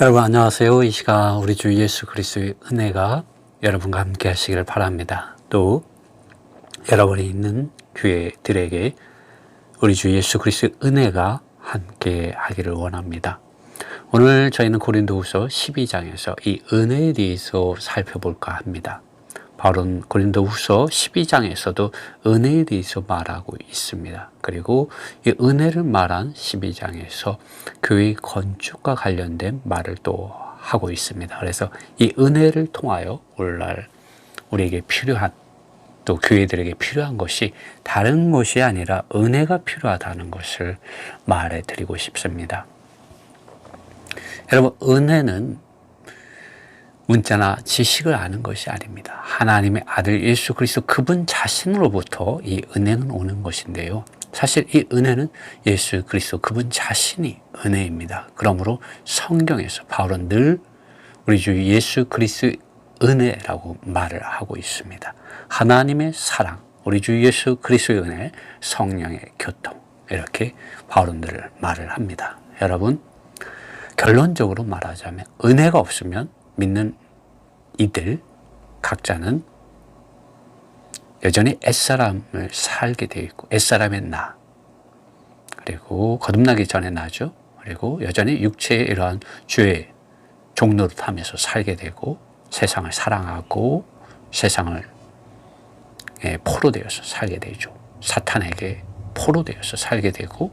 여러분 안녕하세요. 이 시간 우리 주 예수 그리스도의 은혜가 여러분과 함께 하시기를 바랍니다. 또 여러분이 있는 교회들에게 우리 주 예수 그리스도의 은혜가 함께 하기를 원합니다. 오늘 저희는 고린도후서 12장에서 이 은혜에 대해서 살펴볼까 합니다. 바울은 고린도후서 12장에서도 은혜에 대해서 말하고 있습니다. 그리고 이 은혜를 말한 12장에서 교회 건축과 관련된 말을 또 하고 있습니다. 그래서 이 은혜를 통하여 오늘날 우리에게 필요한, 또 교회들에게 필요한 것이 다른 것이 아니라 은혜가 필요하다는 것을 말해 드리고 싶습니다. 여러분, 은혜는 문자나 지식을 아는 것이 아닙니다. 하나님의 아들 예수 그리스도 그분 자신으로부터 이 은혜는 오는 것인데요. 사실 이 은혜는 예수 그리스도 그분 자신이 은혜입니다. 그러므로 성경에서 바울은 늘 우리 주 예수 그리스도의 은혜라고 말을 하고 있습니다. 하나님의 사랑, 우리 주 예수 그리스도의 은혜, 성령의 교통, 이렇게 바울은 늘 말을 합니다. 여러분, 결론적으로 말하자면 은혜가 없으면 믿는 이들 각자는 여전히 옛사람을 살게 되어 있고, 옛사람의 나, 그리고 거듭나기 전에 나죠. 그리고 여전히 육체의 이러한 죄의 종로를 타면서 살게 되고, 세상을 사랑하고 세상을 포로되어서 살게 되죠. 사탄에게 포로되어서 살게 되고,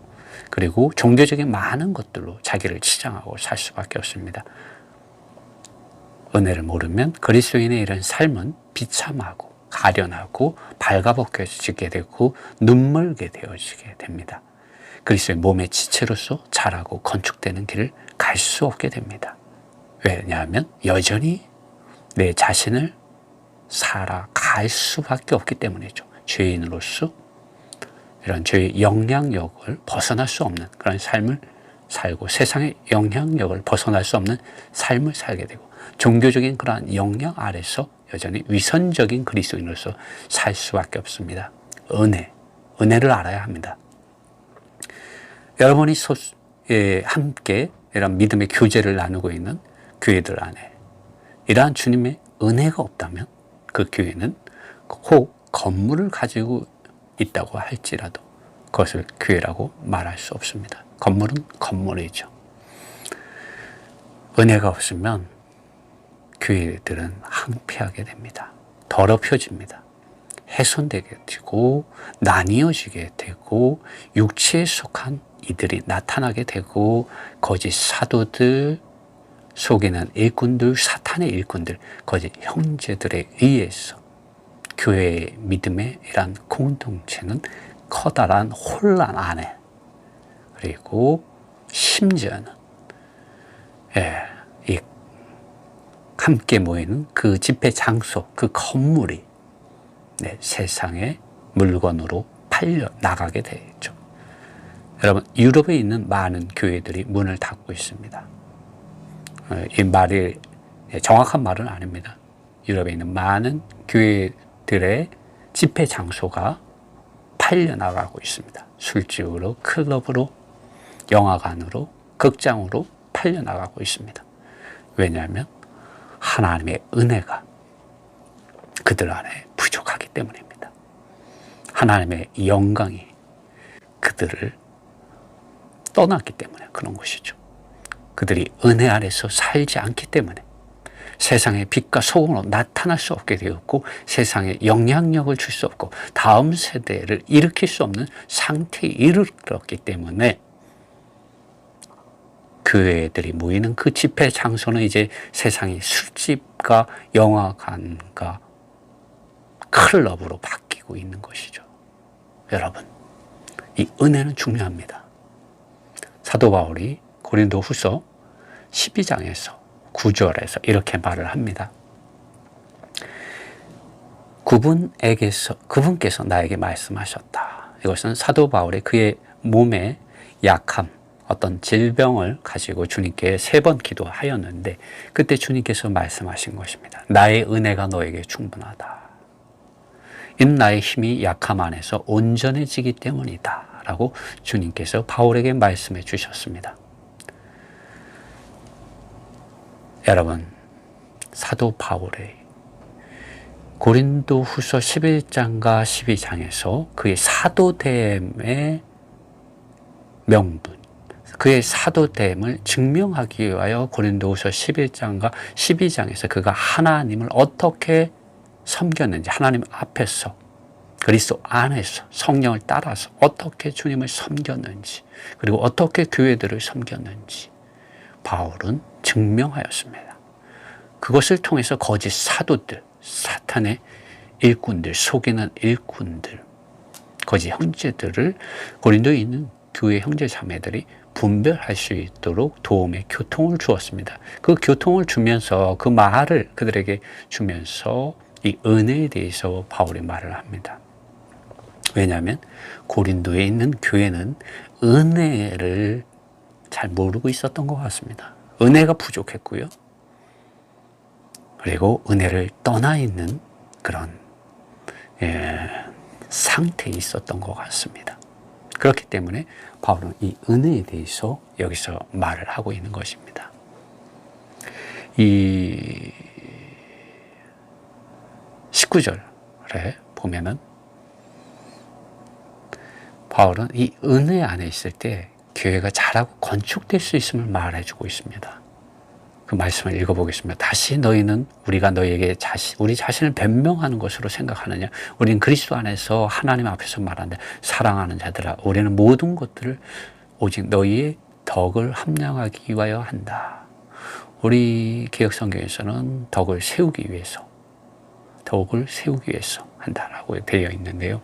그리고 종교적인 많은 것들로 자기를 치장하고 살 수밖에 없습니다. 은혜를 모르면 그리스도인의 이런 삶은 비참하고 가련하고 발가벗겨지게 되고 눈멀게 되어지게 됩니다. 그리스도의 몸의 지체로서 자라고 건축되는 길을 갈 수 없게 됩니다. 왜냐하면 여전히 내 자신을 살아갈 수밖에 없기 때문이죠. 죄인으로서 이런 죄의 영향력을 벗어날 수 없는 그런 삶을 살고, 세상의 영향력을 벗어날 수 없는 삶을 살게 되고, 종교적인 그러한 영향 아래서 여전히 위선적인 그리스도인으로서 살 수밖에 없습니다. 은혜를 알아야 합니다. 여러분이 함께 이런 믿음의 교제를 나누고 있는 교회들 안에 이러한 주님의 은혜가 없다면 그 교회는 혹 건물을 가지고 있다고 할지라도 그것을 교회라고 말할 수 없습니다. 건물은 건물이죠. 은혜가 없으면 교회들은 항폐하게 됩니다. 더럽혀집니다. 훼손되게 되고 나뉘어지게 되고 육체에 속한 이들이 나타나게 되고, 거짓 사도들, 속이는 일꾼들, 사탄의 일꾼들, 거짓 형제들에 의해서 교회의 믿음의 이러한 공동체는 커다란 혼란 안에, 그리고 심지어는 이 함께 모이는 그 집회 장소, 그 건물이 세상의 물건으로 팔려 나가게 되죠. 여러분, 유럽에 있는 많은 교회들이 문을 닫고 있습니다. 이 말이 정확한 말은 아닙니다. 유럽에 있는 많은 교회들의 집회 장소가 팔려 나가고 있습니다. 술집으로, 클럽으로, 영화관으로, 극장으로 팔려 나가고 있습니다. 왜냐하면 하나님의 은혜가 그들 안에 부족하기 때문입니다. 하나님의 영광이 그들을 떠났기 때문에 그런 것이죠. 그들이 은혜 아래서 살지 않기 때문에 세상의 빛과 소금으로 나타날 수 없게 되었고, 세상에 영향력을 줄 수 없고 다음 세대를 일으킬 수 없는 상태에 이르렀기 때문에 교회들이 모이는 그 집회 장소는 이제 세상의 술집과 영화관과 클럽으로 바뀌고 있는 것이죠. 여러분, 이 은혜는 중요합니다. 사도 바울이 고린도후서 12장에서 9절에서 이렇게 말을 합니다. 그분께서 나에게 말씀하셨다. 이것은 사도 바울이 그의 몸의 약함, 어떤 질병을 가지고 주님께 3번 기도하였는데, 그때 주님께서 말씀하신 것입니다. 나의 은혜가 너에게 충분하다. 이는 나의 힘이 약함 안에서 온전해지기 때문이다 라고 주님께서 바울에게 말씀해 주셨습니다. 여러분, 사도 바울의 고린도 후서 11장과 12장에서 그의 사도됨의 명분, 그의 사도됨을 증명하기 위하여 고린도 후서 11장과 12장에서 그가 하나님을 어떻게 섬겼는지, 하나님 앞에서 그리스도 안에서 성령을 따라서 어떻게 주님을 섬겼는지, 그리고 어떻게 교회들을 섬겼는지 바울은 증명하였습니다. 그것을 통해서 거짓 사도들, 사탄의 일꾼들, 속이는 일꾼들, 거짓 형제들을 고린도에 있는 교회 형제 자매들이 분별할 수 있도록 도움의 교통을 주었습니다. 그 교통을 주면서, 그 말을 그들에게 주면서 이 은혜에 대해서 바울이 말을 합니다. 왜냐하면 고린도에 있는 교회는 은혜를 잘 모르고 있었던 것 같습니다. 은혜가 부족했고요. 그리고 은혜를 떠나 있는 그런 상태에 있었던 것 같습니다. 그렇기 때문에 바울은 이 은혜에 대해서 여기서 말을 하고 있는 것입니다. 이 19절에 보면은 바울은 이 은혜 안에 있을 때 교회가 잘하고 건축될 수 있음을 말해주고 있습니다. 그 말씀을 읽어보겠습니다. 다시 너희는 우리가 너희에게 우리 자신을 변명하는 것으로 생각하느냐? 우리는 그리스도 안에서 하나님 앞에서 말하는데, 사랑하는 자들아, 우리는 모든 것들을 오직 너희의 덕을 함량하기 위하여 한다. 우리 개역성경에서는 덕을 세우기 위해서 한다라고 되어 있는데요.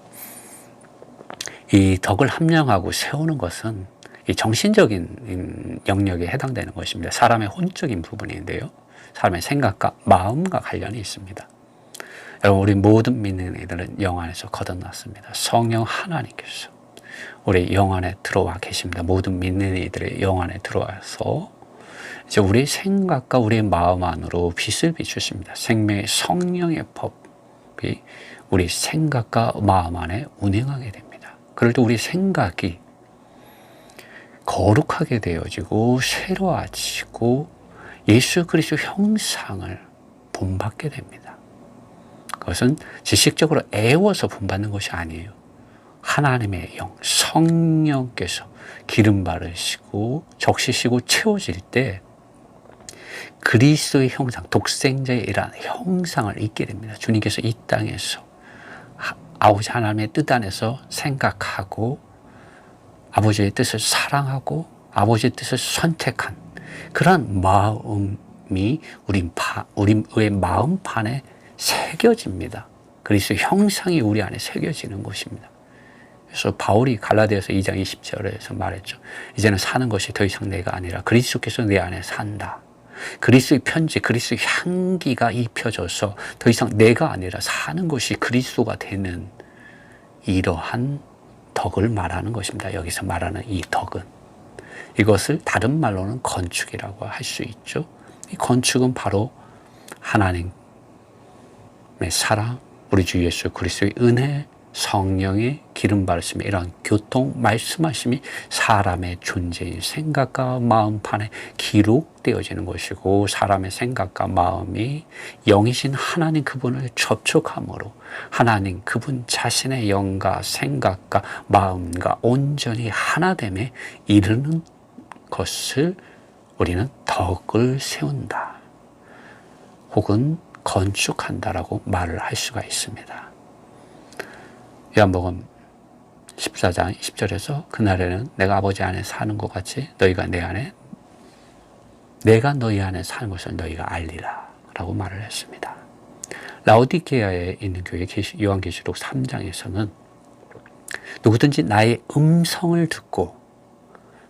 이 덕을 함량하고 세우는 것은 이 정신적인 영역에 해당되는 것입니다. 사람의 혼적인 부분인데요. 사람의 생각과 마음과 관련이 있습니다. 여러분, 우리 모든 믿는 이들은 영 안에서 거듭났습니다. 성령 하나님께서 우리 영 안에 들어와 계십니다. 모든 믿는 이들의 영 안에 들어와서 이제 우리의 생각과 우리의 마음 안으로 빛을 비추십니다. 생명의 성령의 법이 우리 생각과 마음 안에 운행하게 됩니다. 그럴 때 우리 생각이 거룩하게 되어지고 새로워지고 예수 그리스도 형상을 본받게 됩니다. 그것은 지식적으로 애워서 본받는 것이 아니에요. 하나님의 영, 성령께서 기름 바르시고 적시시고 채워질 때 그리스도의 형상, 독생자의 이러한 형상을 잊게 됩니다. 주님께서 이 땅에서 아버지 하나님의 뜻 안에서 생각하고 아버지의 뜻을 사랑하고 아버지의 뜻을 선택한 그러한 마음이 우리의 마음판에 새겨집니다. 그리스도 형상이 우리 안에 새겨지는 것입니다. 그래서 바울이 갈라디아서 2장 20절에서 말했죠. 이제는 사는 것이 더 이상 내가 아니라 그리스도께서 내 안에 산다. 그리스도의 편지, 그리스도의 향기가 입혀져서 더 이상 내가 아니라 사는 것이 그리스도가 되는 이러한 덕을 말하는 것입니다. 여기서 말하는 이 덕은, 이것을 다른 말로는 건축이라고 할 수 있죠. 이 건축은 바로 하나님의 사랑, 우리 주 예수 그리스도의 은혜, 성령의 기름 바르심이, 이런 교통 말씀하심이 사람의 존재인 생각과 마음판에 기록되어지는 것이고, 사람의 생각과 마음이 영이신 하나님 그분을 접촉함으로 하나님 그분 자신의 영과 생각과 마음과 온전히 하나됨에 이르는 것을 우리는 덕을 세운다 혹은 건축한다라고 말을 할 수가 있습니다. 요한복음 14장 20절에서 그날에는 내가 아버지 안에 사는 것 같이 너희가 내 안에, 내가 너희 안에 사는 것을 너희가 알리라 라고 말을 했습니다. 라오디게아에 있는 교회 요한계시록 3장에서는 누구든지 나의 음성을 듣고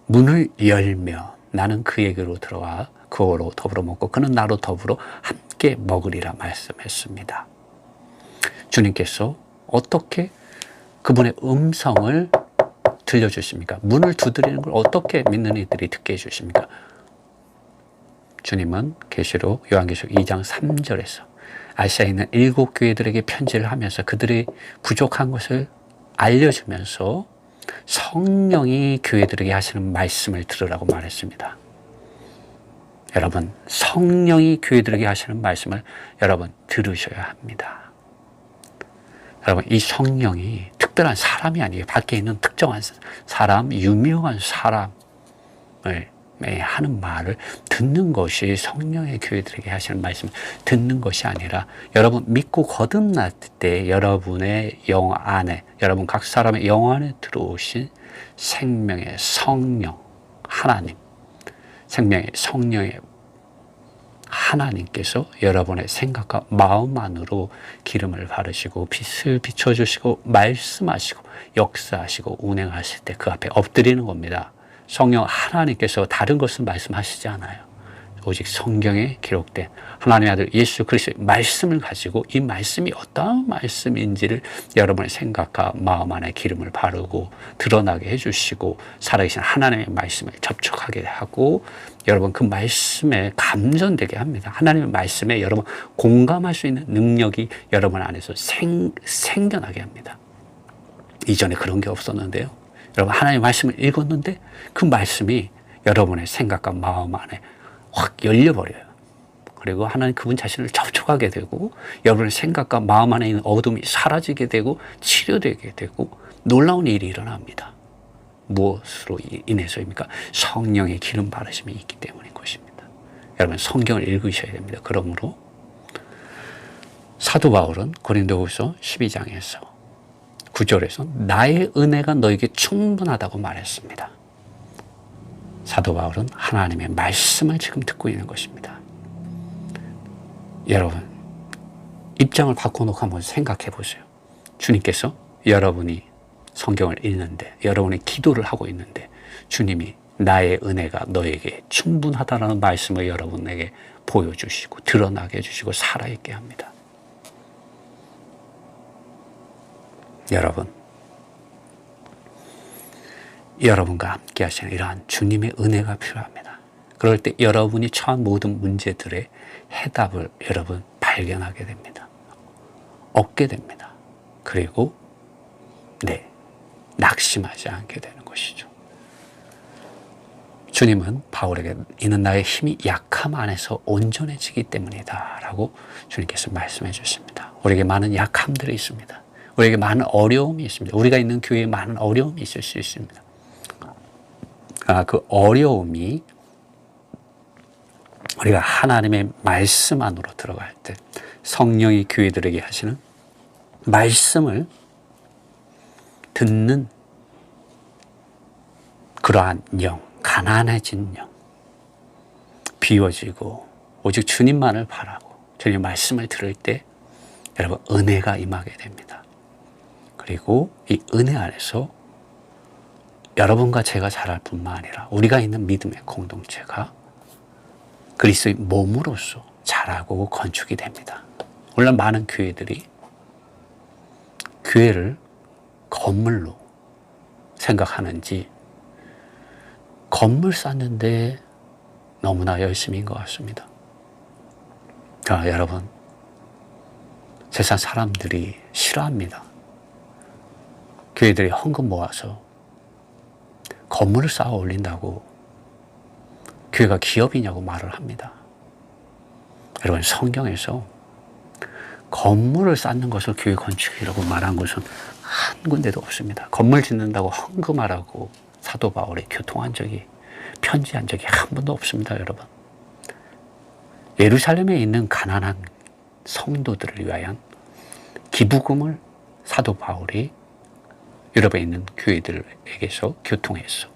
문을 열면 나는 그에게로 들어와 그로 더불어 먹고 그는 나로 더불어 함께 먹으리라 말씀했습니다. 주님께서 어떻게 그분의 음성을 들려주십니까? 문을 두드리는 걸 어떻게 믿는 이들이 듣게 해주십니까? 주님은 계시록 요한계시록 2장 3절에서 아시아에 있는 7교회들에게 편지를 하면서 그들의 부족한 것을 알려주면서 성령이 교회들에게 하시는 말씀을 들으라고 말했습니다. 여러분, 성령이 교회들에게 하시는 말씀을 여러분 들으셔야 합니다. 여러분, 이 성령이 특별한 사람이 아니에요. 밖에 있는 특정한 사람, 유명한 사람을 하는 말을 듣는 것이 성령의 교회들에게 하시는 말씀을 듣는 것이 아니라 여러분 믿고 거듭날 때 여러분의 영 안에, 여러분 각 사람의 영 안에 들어오신 생명의 성령 하나님, 생명의 성령의 하나님께서 여러분의 생각과 마음 안으로 기름을 바르시고 빛을 비춰주시고 말씀하시고 역사하시고 운행하실 때 그 앞에 엎드리는 겁니다. 성령 하나님께서 다른 것은 말씀하시지 않아요. 오직 성경에 기록된 하나님의 아들 예수 그리스도의 말씀을 가지고 이 말씀이 어떠한 말씀인지를 여러분의 생각과 마음 안에 기름을 바르고 드러나게 해주시고 살아계신 하나님의 말씀을 접촉하게 하고 여러분 그 말씀에 감전되게 합니다. 하나님의 말씀에 여러분 공감할 수 있는 능력이 여러분 안에서 생겨나게 합니다. 이전에 그런 게 없었는데요. 여러분 하나님의 말씀을 읽었는데 그 말씀이 여러분의 생각과 마음 안에 확 열려버려요. 그리고 하나님 그분 자신을 접촉하게 되고 여러분의 생각과 마음 안에 있는 어둠이 사라지게 되고 치료되게 되고 놀라운 일이 일어납니다. 무엇으로 인해서입니까? 성령의 기름 바르심이 있기 때문인 것입니다. 여러분 성경을 읽으셔야 됩니다. 그러므로 사도 바울은 고린도후서 12장에서 9절에서 나의 은혜가 너에게 충분하다고 말했습니다. 사도 바울은 하나님의 말씀을 지금 듣고 있는 것입니다. 여러분 입장을 바꿔놓고 한번 생각해 보세요. 주님께서 여러분이 성경을 읽는데 여러분이 기도를 하고 있는데 주님이 나의 은혜가 너에게 충분하다라는 말씀을 여러분에게 보여주시고 드러나게 해주시고 살아있게 합니다. 여러분과 함께 하시는 이러한 주님의 은혜가 필요합니다. 그럴 때 여러분이 처한 모든 문제들의 해답을 여러분 발견하게 됩니다. 얻게 됩니다. 그리고 낙심하지 않게 되는 것이죠. 주님은 바울에게 이는 나의 힘이 약함 안에서 온전해지기 때문이다 라고 주님께서 말씀해 주십니다. 우리에게 많은 약함들이 있습니다. 우리에게 많은 어려움이 있습니다. 우리가 있는 교회에 많은 어려움이 있을 수 있습니다. 그 어려움이 우리가 하나님의 말씀 안으로 들어갈 때 성령이 교회들에게 하시는 말씀을 듣는 그러한 영, 가난해진 영, 비워지고 오직 주님만을 바라고 주님 말씀을 들을 때 여러분 은혜가 임하게 됩니다. 그리고 이 은혜 안에서 여러분과 제가 자랄 뿐만 아니라 우리가 있는 믿음의 공동체가 그리스도의 몸으로서 자라고 건축이 됩니다. 물론 많은 교회들이 교회를 건물로 생각하는지 건물 쌓는데 너무나 열심인 것 같습니다. 자, 여러분 세상 사람들이 싫어합니다. 교회들이 헌금 모아서 건물을 쌓아 올린다고 교회가 기업이냐고 말을 합니다. 여러분 성경에서 건물을 쌓는 것을 교회 건축이라고 말한 것은 한 군데도 없습니다. 건물 짓는다고 헌금하라고 사도 바울이 교통한 적이 편지한 적이 한 번도 없습니다. 여러분 예루살렘에 있는 가난한 성도들을 위하여 기부금을 사도 바울이 유럽에 있는 교회들에게서 교통해서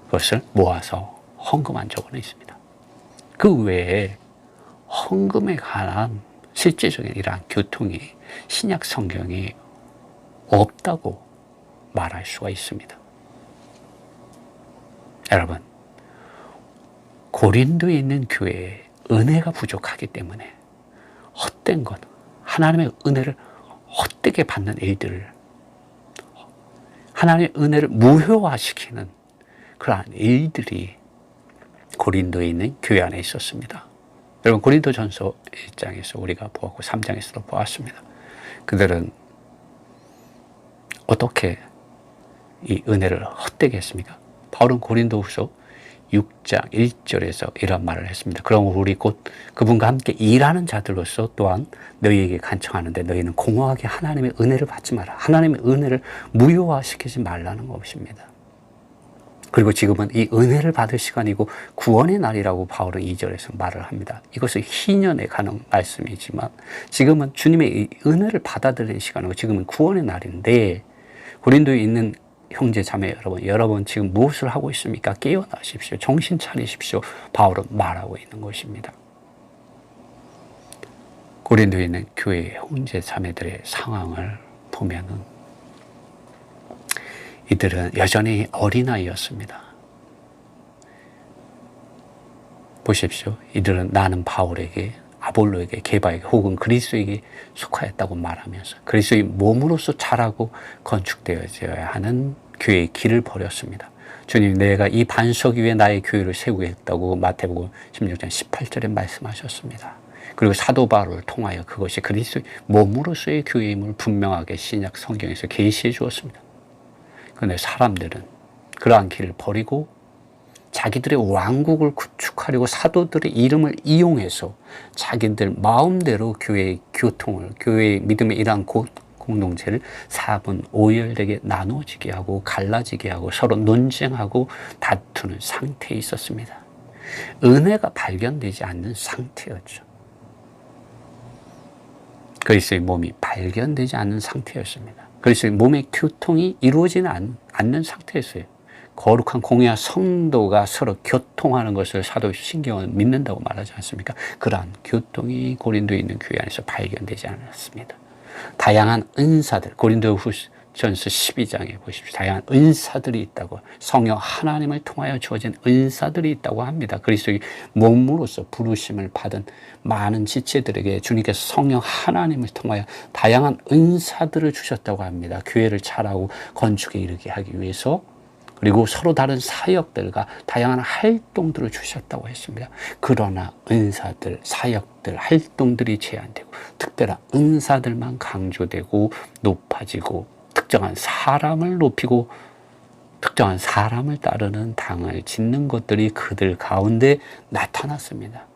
그것을 모아서 헌금한 적은 있습니다. 그 외에 헌금에 관한 실제적인 이러한 교통이 신약 성경에 없다고 말할 수가 있습니다. 여러분 고린도에 있는 교회에 은혜가 부족하기 때문에 헛된 것, 하나님의 은혜를 헛되게 받는 일들을 하나님의 은혜를 무효화시키는 그러한 일들이 고린도에 있는 교회 안에 있었습니다. 여러분 고린도전서 1장에서 우리가 보았고 3장에서도 보았습니다. 그들은 어떻게 이 은혜를 헛되게 했습니까? 바울은 고린도후서 6장 1절에서 이런 말을 했습니다. 그럼 우리 곧 그분과 함께 일하는 자들로서 또한 너희에게 간청하는데 너희는 공허하게 하나님의 은혜를 받지 마라. 하나님의 은혜를 무효화시키지 말라는 것입니다. 그리고 지금은 이 은혜를 받을 시간이고 구원의 날이라고 바울은 2절에서 말을 합니다. 이것은 희년에 가는 말씀이지만 지금은 주님의 이 은혜를 받아들이는 시간이고 지금은 구원의 날인데 고린도에 있는 형제 자매 여러분 지금 무엇을 하고 있습니까? 깨어나십시오. 정신 차리십시오. 바울은 말하고 있는 것입니다. 고린도에 있는 교회 형제 자매들의 상황을 보면은 이들은 여전히 어린아이였습니다. 보십시오. 이들은 나는 바울에게, 아볼로에게, 게바에게 혹은 그리스도에게 속하였다고 말하면서 그리스도의 몸으로서 자라고 건축되어져야 하는 교회의 길을 버렸습니다. 주님, 내가 이 반석 위에 나의 교회를 세우겠다고 마태복음 16장 18절에 말씀하셨습니다. 그리고 사도 바울을 통하여 그것이 그리스도의 몸으로서의 교회임을 분명하게 신약 성경에서 계시해 주었습니다. 그런데 사람들은 그러한 길을 버리고 자기들의 왕국을 구축하려고 사도들의 이름을 이용해서 자기들 마음대로 교회의 교통을, 교회의 믿음의 이러한 공동체를 4분 5열되게 나눠지게 하고 갈라지게 하고 서로 논쟁하고 다투는 상태에 있었습니다. 은혜가 발견되지 않는 상태였죠. 그리스도의 몸이 발견되지 않는 상태였습니다. 그래서 몸의 교통이 이루어지는 않는 상태였어요. 거룩한 공예와 성도가 서로 교통하는 것을 사도신경은 믿는다고 말하지 않습니까? 그러한 교통이 고린도에 있는 교회 안에서 발견되지 않았습니다. 다양한 은사들, 고린도후전서 12장에 보십시오. 다양한 은사들이 있다고, 성령 하나님을 통하여 주어진 은사들이 있다고 합니다. 그리스도의 몸으로서 부르심을 받은 많은 지체들에게 주님께서 성령 하나님을 통하여 다양한 은사들을 주셨다고 합니다. 교회를 잘하고 건축에 이르게 하기 위해서, 그리고 서로 다른 사역들과 다양한 활동들을 주셨다고 했습니다. 그러나 은사들, 사역들, 활동들이 제한되고 특별한 은사들만 강조되고 높아지고 특정한 사람을 높이고 특정한 사람을 따르는 당을 짓는 것들이 그들 가운데 나타났습니다.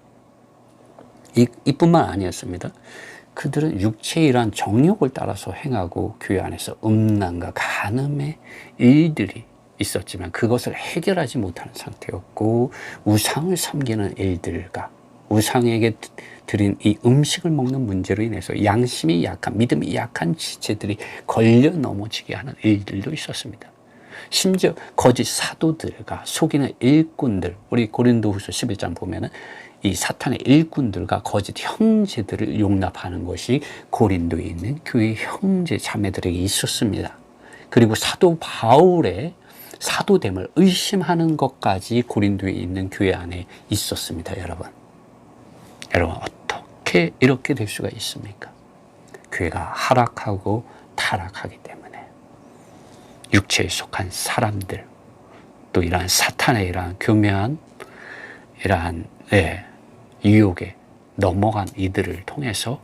이뿐만 아니었습니다. 그들은 육체의 이러한 정욕을 따라서 행하고 교회 안에서 음란과 간음의 일들이 있었지만 그것을 해결하지 못하는 상태였고 우상을 섬기는 일들과 우상에게 드린 이 음식을 먹는 문제로 인해서 양심이 약한, 믿음이 약한 지체들이 걸려 넘어지게 하는 일들도 있었습니다. 심지어 거짓 사도들과 속이는 일꾼들, 우리 고린도후서 11장 보면은 이 사탄의 일꾼들과 거짓 형제들을 용납하는 것이 고린도에 있는 교회 형제 자매들에게 있었습니다. 그리고 사도 바울의 사도됨을 의심하는 것까지 고린도에 있는 교회 안에 있었습니다. 여러분 어떻게 이렇게 될 수가 있습니까? 교회가 하락하고 타락하기 때문에 육체에 속한 사람들, 또 이러한 사탄의 이러한 교묘한 이러한 유혹에 넘어간 이들을 통해서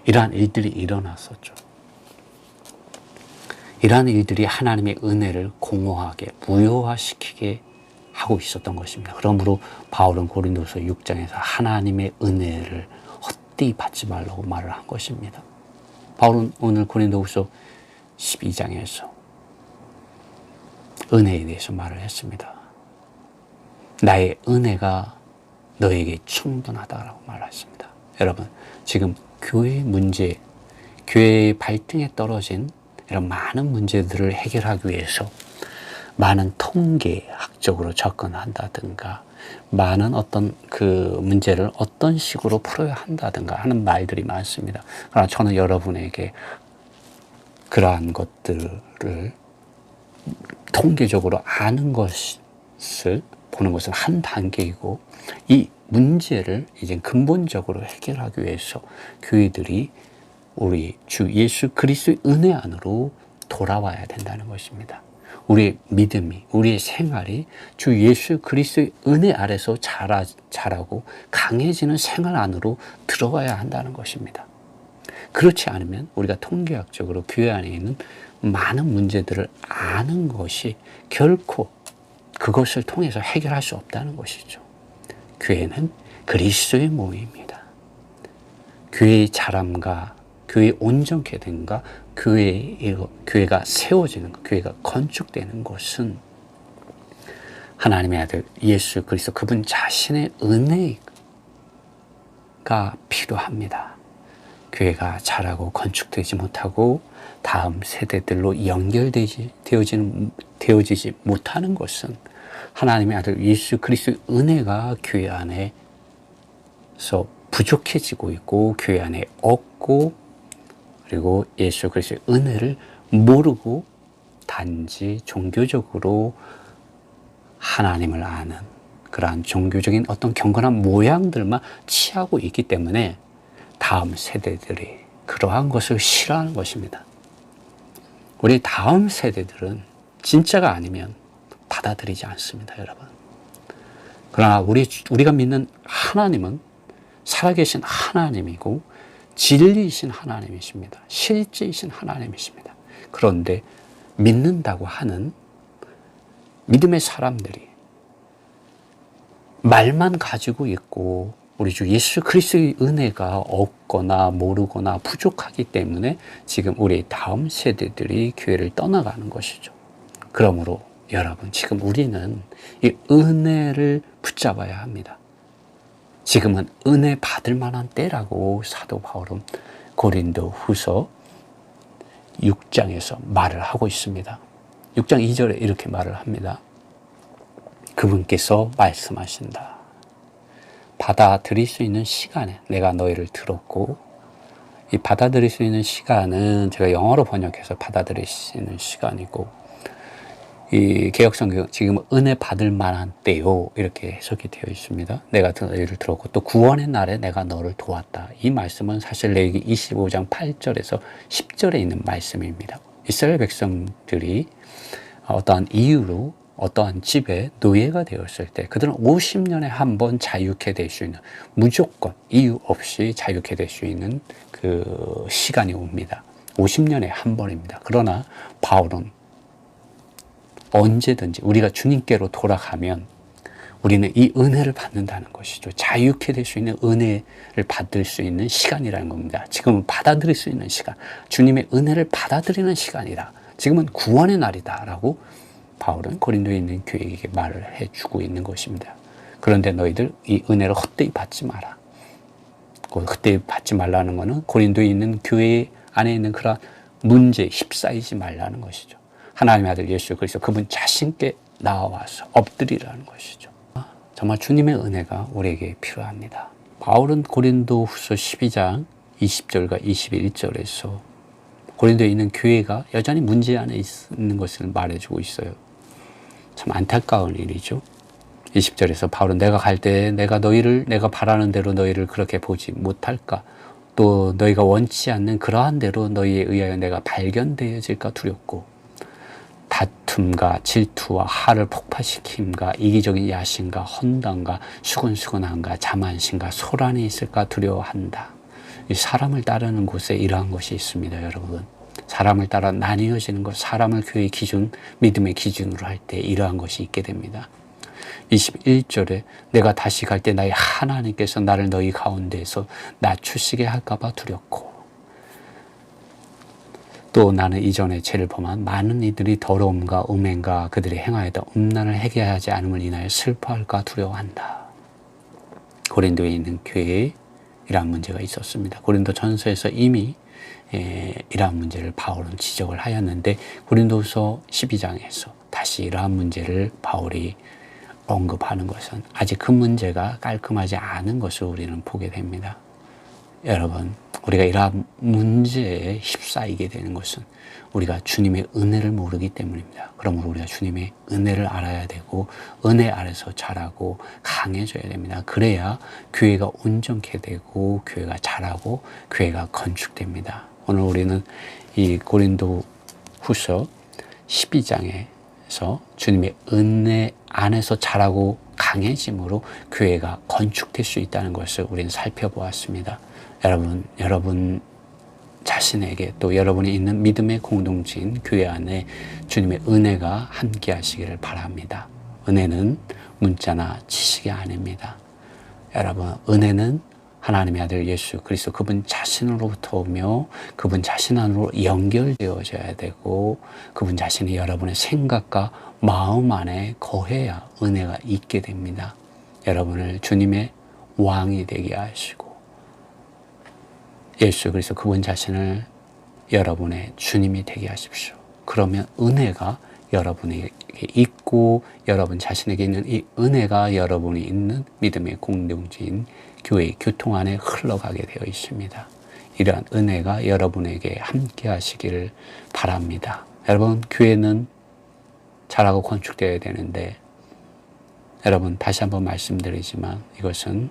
이러한 일들이 일어났었죠. 이러한 일들이 하나님의 은혜를 공허하게 무효화시키게 하고 있었던 것입니다. 그러므로 바울은 고린도서 6장에서 하나님의 은혜를 헛되이 받지 말라고 말을 한 것입니다. 바울은 오늘 고린도후서 12장에서 은혜에 대해서 말을 했습니다. 나의 은혜가 너에게 충분하다라고 말했습니다. 여러분, 지금 교회의 문제, 교회의 발등에 떨어진 이런 많은 문제들을 해결하기 위해서 많은 통계학적으로 접근한다든가 많은 어떤 그 문제를 어떤 식으로 풀어야 한다든가 하는 말들이 많습니다. 그러나 저는 여러분에게 그러한 것들을 통계적으로 아는 것을 보는 것은 한 단계이고 이 문제를 이제 근본적으로 해결하기 위해서 교회들이 우리 주 예수 그리스도의 은혜 안으로 돌아와야 된다는 것입니다. 우리의 믿음이, 우리의 생활이 주 예수 그리스도의 은혜 아래서 자라고 강해지는 생활 안으로 들어가야 한다는 것입니다. 그렇지 않으면 우리가 통계학적으로 교회 안에 있는 많은 문제들을 아는 것이 결코 그것을 통해서 해결할 수 없다는 것이죠. 교회는 그리스도의 몸입니다. 교회의 자람과 교회의 온전케 됨과 교회가 세워지는 것, 교회가 건축되는 것은 하나님의 아들 예수 그리스도 그분 자신의 은혜가 필요합니다. 교회가 자라고 건축되지 못하고 다음 세대들로 되어지지 못하는 것은 하나님의 아들 예수 그리스도의 은혜가 교회 안에서 부족해지고 있고 교회 안에 없고, 그리고 예수 그리스도의 은혜를 모르고 단지 종교적으로 하나님을 아는 그러한 종교적인 어떤 경건한 모양들만 취하고 있기 때문에 다음 세대들이 그러한 것을 싫어하는 것입니다. 우리 다음 세대들은 진짜가 아니면 받아들이지 않습니다, 여러분. 그러나 우리가 믿는 하나님은 살아계신 하나님이고 진리이신 하나님이십니다. 실제이신 하나님이십니다. 그런데 믿는다고 하는 믿음의 사람들이 말만 가지고 있고 우리 주 예수 그리스도의 은혜가 없거나 모르거나 부족하기 때문에 지금 우리 다음 세대들이 교회를 떠나가는 것이죠. 그러므로 여러분, 지금 우리는 이 은혜를 붙잡아야 합니다. 지금은 은혜 받을 만한 때라고 사도 바울은 고린도 후서 6장에서 말을 하고 있습니다. 6장 2절에 이렇게 말을 합니다. 그분께서 말씀하신다. 받아들일 수 있는 시간에 내가 너희를 들었고, 이 받아들일 수 있는 시간은 제가 영어로 번역해서 받아들일 수 있는 시간이고, 이 개역성경 지금 은혜 받을 만한 때요 이렇게 해석이 되어 있습니다. 내가 너희를 들었고 또 구원의 날에 내가 너를 도왔다. 이 말씀은 사실 레위기 25장 8절에서 10절에 있는 말씀입니다. 이스라엘 백성들이 어떠한 이유로 어떠한 집에 노예가 되었을 때 그들은 50년에 한 번 자유케 될 수 있는, 무조건 이유 없이 자유케 될 수 있는 그 시간이 옵니다. 50년에 한 번입니다. 그러나 바울은 언제든지 우리가 주님께로 돌아가면 우리는 이 은혜를 받는다는 것이죠. 자유케 될 수 있는 은혜를 받을 수 있는 시간이라는 겁니다. 지금은 받아들일 수 있는 시간, 주님의 은혜를 받아들이는 시간이다. 지금은 구원의 날이다라고 바울은 고린도에 있는 교회에게 말을 해주고 있는 것입니다. 그런데 너희들 이 은혜를 헛되이 받지 마라. 헛되이 받지 말라는 것은 고린도에 있는 교회 안에 있는 그런 문제에 휩싸이지 말라는 것이죠. 하나님의 아들 예수 그리스도 그분 자신께 나와서 엎드리라는 것이죠. 정말 주님의 은혜가 우리에게 필요합니다. 바울은 고린도 후서 12장 20절과 21절에서 고린도에 있는 교회가 여전히 문제 안에 있는 것을 말해주고 있어요. 참 안타까운 일이죠. 20절에서 바울은 내가 갈 때 내가 바라는 대로 너희를 그렇게 보지 못할까? 또 너희가 원치 않는 그러한 대로 너희에 의하여 내가 발견되어질까 두렵고, 다툼과 질투와 화를 폭파시킴과 이기적인 야심과 헌당과 수근수근함과 자만심과 소란이 있을까 두려워한다. 사람을 따르는 곳에 이러한 것이 있습니다, 여러분. 사람을 따라 나뉘어지는 것, 사람을 교회의 기준, 믿음의 기준으로 할 때 이러한 것이 있게 됩니다. 21절에 내가 다시 갈 때 나의 하나님께서 나를 너희 가운데에서 낮추시게 할까봐 두렵고, 또 나는 이전에 죄를 범한 많은 이들이 더러움과 음행과 그들이 행하여다 음란을 해결하지 않음을 인하여 슬퍼할까 두려워한다. 고린도에 있는 교회에 이러한 문제가 있었습니다. 고린도 전서에서 이미 이러한 문제를 바울은 지적을 하였는데 고린도서 12장에서 다시 이러한 문제를 바울이 언급하는 것은 아직 그 문제가 깔끔하지 않은 것을 우리는 보게 됩니다. 여러분, 우리가 이러한 문제에 휩싸이게 되는 것은 우리가 주님의 은혜를 모르기 때문입니다. 그러므로 우리가 주님의 은혜를 알아야 되고 은혜 아래서 자라고 강해져야 됩니다. 그래야 교회가 온전케 되고 교회가 자라고 교회가 건축됩니다. 오늘 우리는 이 고린도 후서 12장에서 주님의 은혜 안에서 자라고 강해짐으로 교회가 건축될 수 있다는 것을 우리는 살펴보았습니다. 여러분 자신에게 또 여러분이 있는 믿음의 공동체인 교회 안에 주님의 은혜가 함께 하시기를 바랍니다. 은혜는 문자나 지식이 아닙니다. 여러분, 은혜는 하나님의 아들 예수 그리스도 그분 자신으로부터 오며 그분 자신 안으로 연결되어져야 되고 그분 자신이 여러분의 생각과 마음 안에 거해야 은혜가 있게 됩니다. 여러분을 주님의 왕이 되게 하시고 예수 그리스도 그분 자신을 여러분의 주님이 되게 하십시오. 그러면 은혜가 여러분에게 있고 여러분 자신에게 있는 이 은혜가 여러분이 있는 믿음의 공동체인 교회의 교통 안에 흘러가게 되어 있습니다. 이러한 은혜가 여러분에게 함께 하시기를 바랍니다. 여러분, 교회는 자라고 건축되어야 되는데 여러분, 다시 한번 말씀드리지만 이것은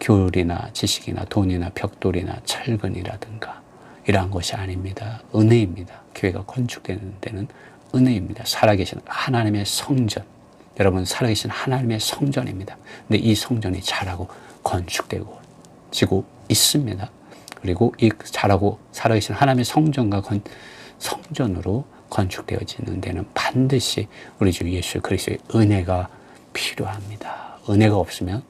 교율이나 지식이나 돈이나 벽돌이나 철근이라든가 이러한 것이 아닙니다. 은혜입니다. 교회가 건축되는 데는 은혜입니다. 살아계신 하나님의 성전. 여러분, 살아계신 하나님의 성전입니다. 근데 이 성전이 자라고 건축되고 지고 있습니다. 그리고 이 자라고 살아계신 하나님의 성전과 성전으로 건축되어지는 데는 반드시 우리 주 예수 그리스도의 은혜가 필요합니다. 은혜가 없으면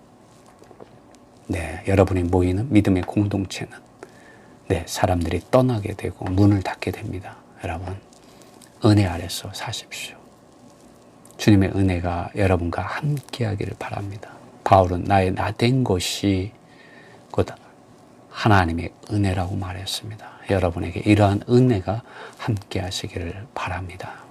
여러분이 모이는 믿음의 공동체는 사람들이 떠나게 되고 문을 닫게 됩니다. 여러분, 은혜 아래서 사십시오. 주님의 은혜가 여러분과 함께 하기를 바랍니다. 바울은 나의 나된 것이 곧 하나님의 은혜라고 말했습니다. 여러분에게 이러한 은혜가 함께 하시기를 바랍니다.